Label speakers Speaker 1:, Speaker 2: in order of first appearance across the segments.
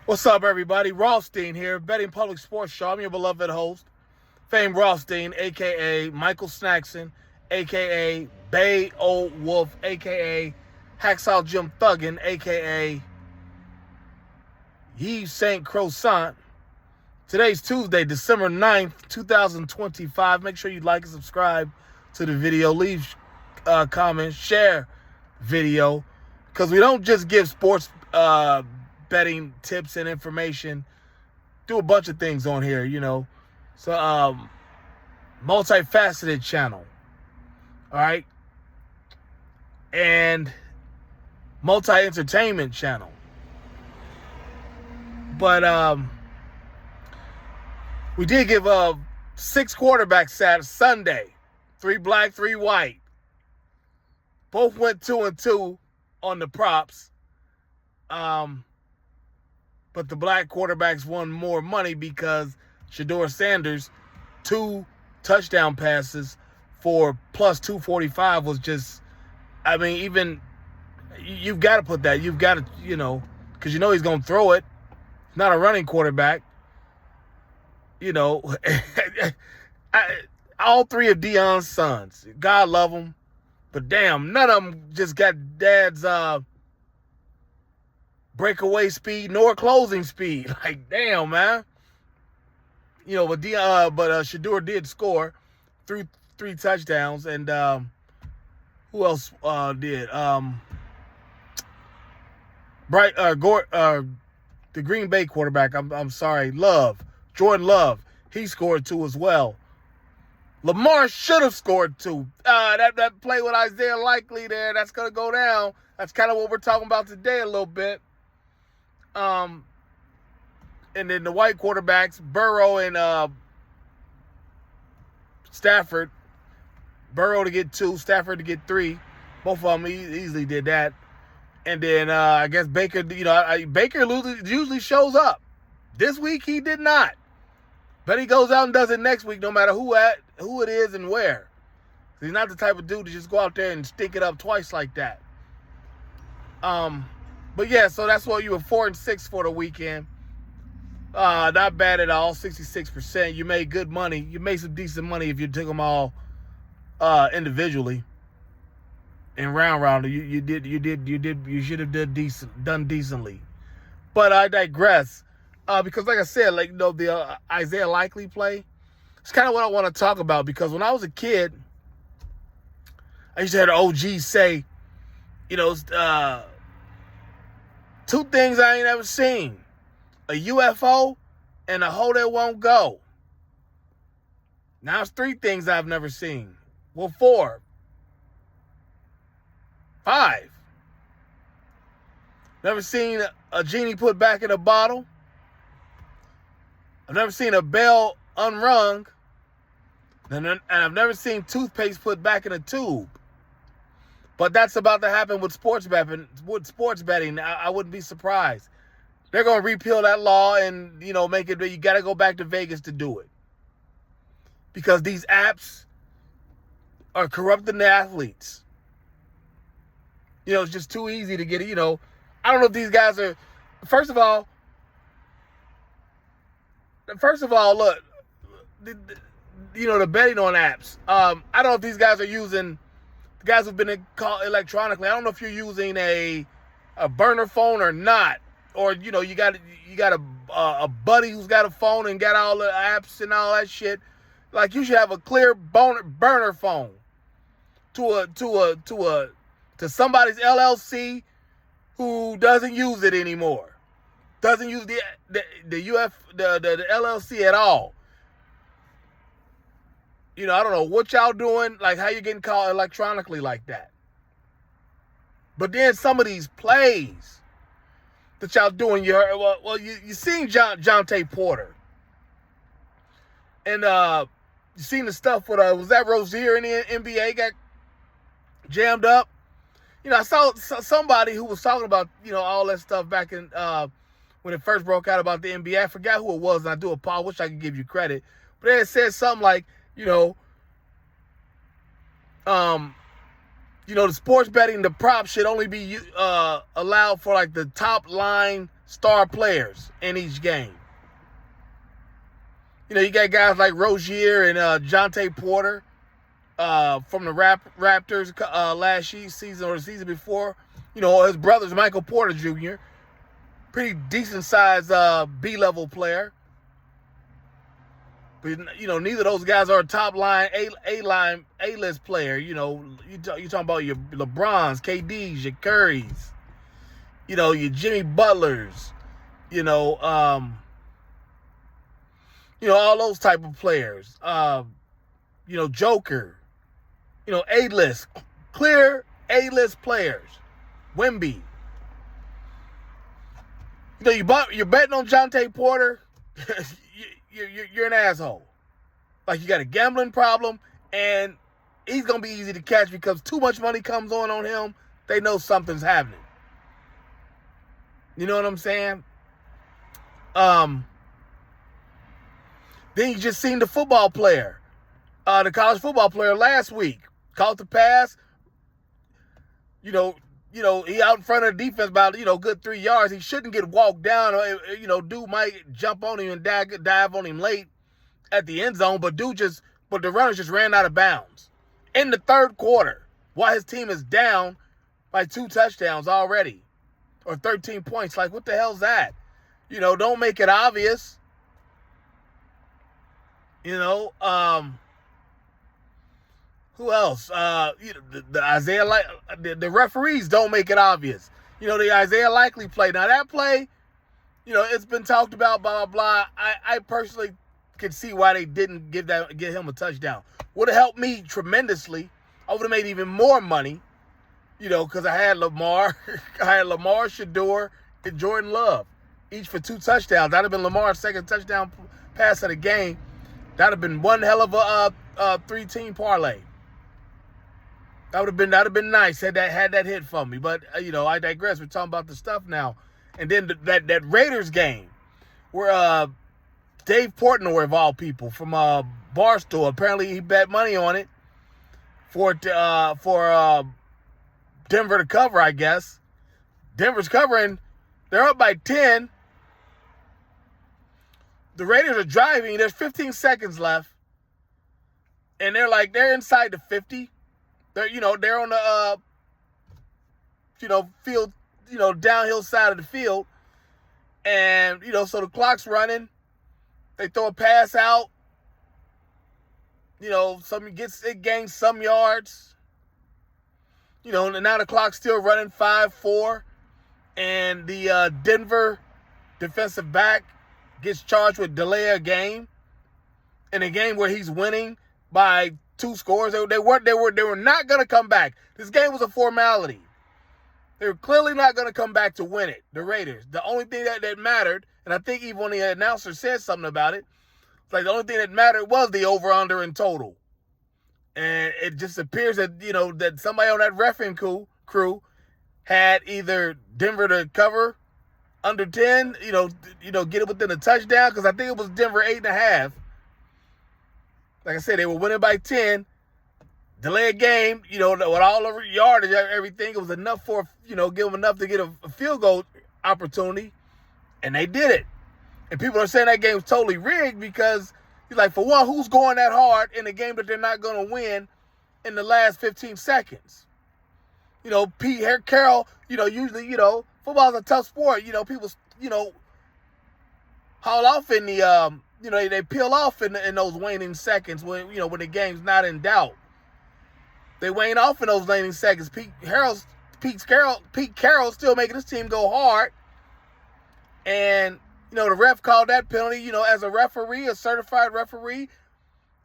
Speaker 1: What's up, everybody? Rothstein here, Betting Public Sports Show. I'm your beloved host, Fame Rothstein, a.k.a. Michael Snackson, a.k.a. Bay Old Wolf, a.k.a. Hacksaw Jim Thuggin, a.k.a. Yves St. Croissant. Today's Tuesday, December 9th, 2025. Make sure you like and subscribe to the video. Leave comments, share video, because we don't just give sports betting tips and information. Do a bunch of things on here, So, multifaceted channel. All right. And multi-entertainment channel. But we did give 6 quarterbacks Sunday. 3 black, 3 white. Both went 2-2 on the props. But the black quarterbacks won more money because Shedeur Sanders, 2 touchdown passes for plus 245 was just, even, you've got to put that. You've got to, because he's going to throw it. He's not a running quarterback. All 3 of Deion's sons, God love them. But damn, none of them just got dad's breakaway speed nor closing speed. Like, damn, man. But Shedeur did score 3 touchdowns, and who else did? The Green Bay quarterback. I'm sorry, Jordan Love. He scored 2 as well. Lamar should have scored 2. That play with Isaiah Likely there, that's gonna go down. That's kind of what we're talking about today a little bit. And then the white quarterbacks, Burrow and Stafford. Burrow to get 2, Stafford to get 3. Both of them easily did that. And then I guess Baker, Baker usually shows up. This week he did not. But he goes out and does it next week, no matter who it is and where. He's not the type of dude to just go out there and stink it up twice like that. But yeah, so that's why you were 4-6 for the weekend. Not bad at all, 66%. You made good money. You made some decent money if you took them all individually. And round, you should have done decently. But I digress. Because like I said, the Isaiah Likely play, it's kind of what I want to talk about, because when I was a kid, I used to hear the OG say, 2 things I ain't ever seen: a UFO and a hoe that won't go. Now it's 3 things I've never seen. Well, 4. 5. Never seen a genie put back in a bottle. I've never seen a bell unrung. And I've never seen toothpaste put back in a tube. But that's about to happen with sports betting. I wouldn't be surprised. They're going to repeal that law and, make it, you got to go back to Vegas to do it. Because these apps are corrupting the athletes. It's just too easy to get it, I don't know if these guys are, first of all, look, the betting on apps. I don't know if these guys are using, the guys who've been called electronically, I don't know if you're using a burner phone or not. Or, you got a buddy who's got a phone and got all the apps and all that shit. Like, you should have a clear burner phone to somebody's LLC who doesn't use it anymore. Doesn't use the LLC at all. I don't know what y'all doing, like how you getting called electronically like that. But then some of these plays that y'all doing, you seen Jonte Porter. And you seen the stuff with, was that Rozier in the NBA got jammed up? I saw somebody who was talking about, all that stuff back in, when it first broke out about the NBA. I forgot who it was, and I do apologize. Wish I could give you credit. But it said something like, the sports betting, the prop should only be allowed for like the top line star players in each game. You know, you got guys like Rozier and Jonte Porter from the Raptors last season or the season before. You know, his brother's Michael Porter Jr., pretty decent-sized B-level player. But, you know, neither of those guys are a top-line, A-list player. You know, you're talking about your LeBrons, KDs, your Currys, you know, your Jimmy Butlers, you know, all those type of players. You know, Joker, you know, A-list, clear A-list players. Wemby. You know, you're betting on Jonte Porter, you're an asshole. Like, you got a gambling problem, and he's going to be easy to catch because too much money comes on him. They know something's happening. You know what I'm saying? Then you just seen the football player, the college football player last week. Caught the pass. You know, he out in front of the defense about, good 3 yards. He shouldn't get walked down. Dude might jump on him and dive on him late at the end zone, but the runner just ran out of bounds in the third quarter while his team is down by 2 touchdowns already or 13 points. Like, what the hell's that? Don't make it obvious. Who else? The referees don't make it obvious. The Isaiah Likely play. Now that play, it's been talked about, blah, blah, blah. I personally could see why they didn't give him a touchdown. Would have helped me tremendously. I would have made even more money, because I had Lamar, Shador, and Jordan Love, each for 2 touchdowns. That'd have been Lamar's second touchdown pass of the game. That'd have been one hell of a 3-team parlay. That'd have been nice had that hit for me. But I digress. We're talking about the stuff now. And then that Raiders game where Dave Portnoy, of all people, from Barstool, apparently he bet money on it for Denver to cover, I guess. Denver's covering. They're up by 10. The Raiders are driving. There's 15 seconds left. And they're inside the 50. They're on the field, downhill side of the field. And, so the clock's running. They throw a pass out. It gains some yards. And now the clock's still running 5-4. And the Denver defensive back gets charged with delay a game in a game where he's winning by 2 scores. They were not going to come back. This game was a formality. They were clearly not going to come back to win it, the Raiders. The only thing that mattered, and I think even when the announcer said something about it, it's like the only thing that mattered was the over-under in total. And it just appears that, that somebody on that reffing crew had either Denver to cover under 10, get it within a touchdown, because I think it was Denver 8.5. Like I said, they were winning by 10. Delay a game, with all over yardage, everything. It was enough for, give them enough to get a field goal opportunity. And they did it. And people are saying that game was totally rigged because, for one, who's going that hard in a game that they're not going to win in the last 15 seconds? Pete Carroll, usually, football's a tough sport. People, haul off in the, they peel off in those waning seconds when the game's not in doubt. They wane off in those waning seconds. Pete Carroll still making his team go hard. And, the ref called that penalty, as a referee, a certified referee.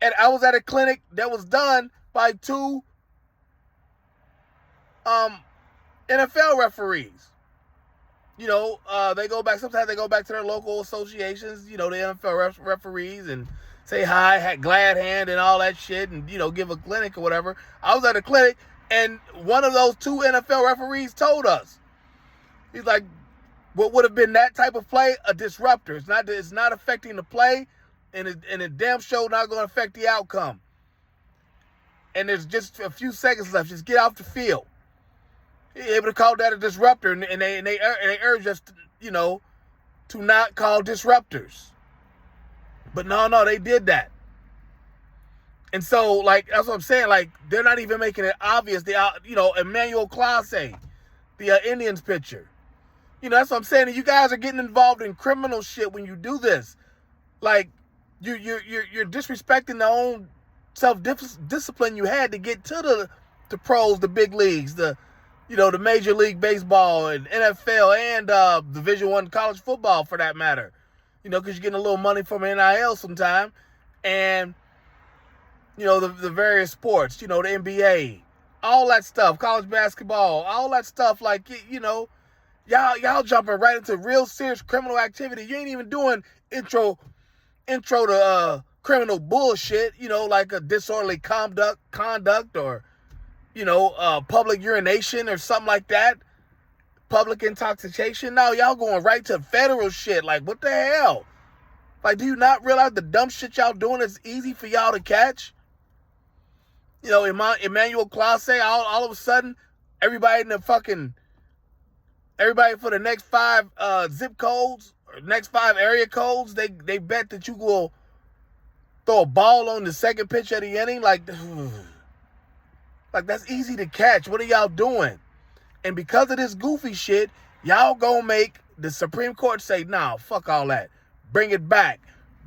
Speaker 1: And I was at a clinic that was done by 2 NFL referees. They go back, sometimes they go back to their local associations, the NFL referees, and say hi, glad hand, and all that shit, and, give a clinic or whatever. I was at a clinic, and one of those 2 NFL referees told us, he's like, what would have been that type of play? A disruptor. It's not affecting the play, and it damn sure not going to affect the outcome. And there's just a few seconds left. Just get off the field. You're able to call that a disruptor, and they urge us to not call disruptors. But no, they did that. And so, like, that's what I'm saying. Like, they're not even making it obvious. Emmanuel Clase, the Indians pitcher. That's what I'm saying. And you guys are getting involved in criminal shit when you do this. Like, you're disrespecting the own self-discipline you had to get to the pros, the big leagues, the Major League Baseball and NFL and Division I college football, for that matter. Because you're getting a little money from NIL sometime. And, the various sports, the NBA, all that stuff, college basketball, all that stuff, like, y'all jumping right into real serious criminal activity. You ain't even doing intro to criminal bullshit, like a disorderly conduct or, public urination or something like that. Public intoxication. No, y'all going right to federal shit. Like, what the hell? Like, do you not realize the dumb shit y'all doing is easy for y'all to catch? Emmanuel Clase, all of a sudden, everybody for the next 5 zip codes, or next 5 area codes, they bet that you will throw a ball on the second pitch of the inning. Like that's easy to catch. What are y'all doing? And because of this goofy shit, y'all gonna make the Supreme Court say, nah, fuck all that. Bring it back.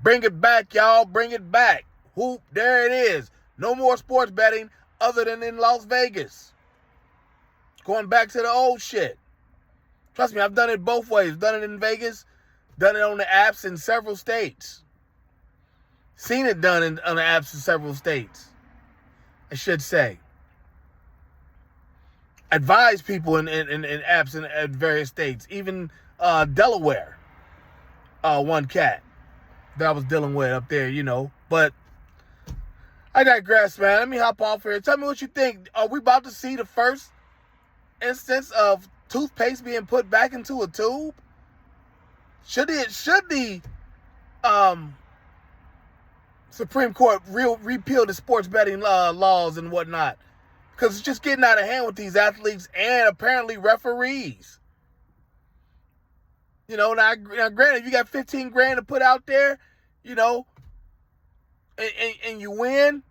Speaker 1: Bring it back, y'all. Bring it back. Whoop, there it is. No more sports betting other than in Las Vegas. Going back to the old shit. Trust me, I've done it both ways. Done it in Vegas. Done it on the apps in several states. Seen it done on the apps in several states, I should say. Advise people in apps in various states. Even Delaware. One cat that I was dealing with up there, But I digress, man. Let me hop off here. Tell me what you think. Are we about to see the first instance of toothpaste being put back into a tube? Should the Supreme Court repeal the sports betting laws and whatnot? Because it's just getting out of hand with these athletes and apparently referees. Now granted, you got 15 grand to put out there, and you win,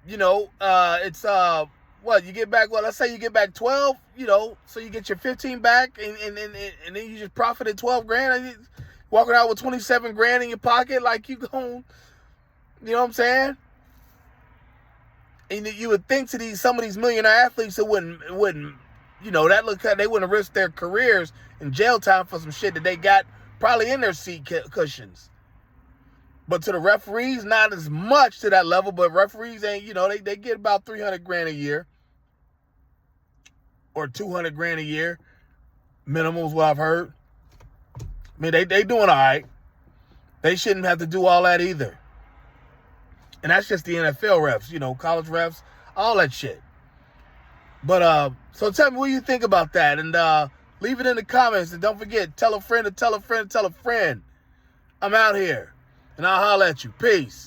Speaker 1: it's you get back, let's say you get back 12, so you get your 15 back and then you just profited 12 grand and you walking out with 27 grand in your pocket, like you going, you know what I'm saying? And you would think to some of these millionaire athletes that wouldn't, they wouldn't risk their careers in jail time for some shit that they got probably in their seat cushions. But to the referees, not as much to that level, but referees ain't, they get about 300 grand a year or 200 grand a year. Minimum is what I've heard. I mean, they doing all right. They shouldn't have to do all that either. And that's just the NFL refs, college refs, all that shit. But, so tell me what you think about that. And leave it in the comments. And don't forget, tell a friend to tell a friend to tell a friend. I'm out here. And I'll holler at you. Peace.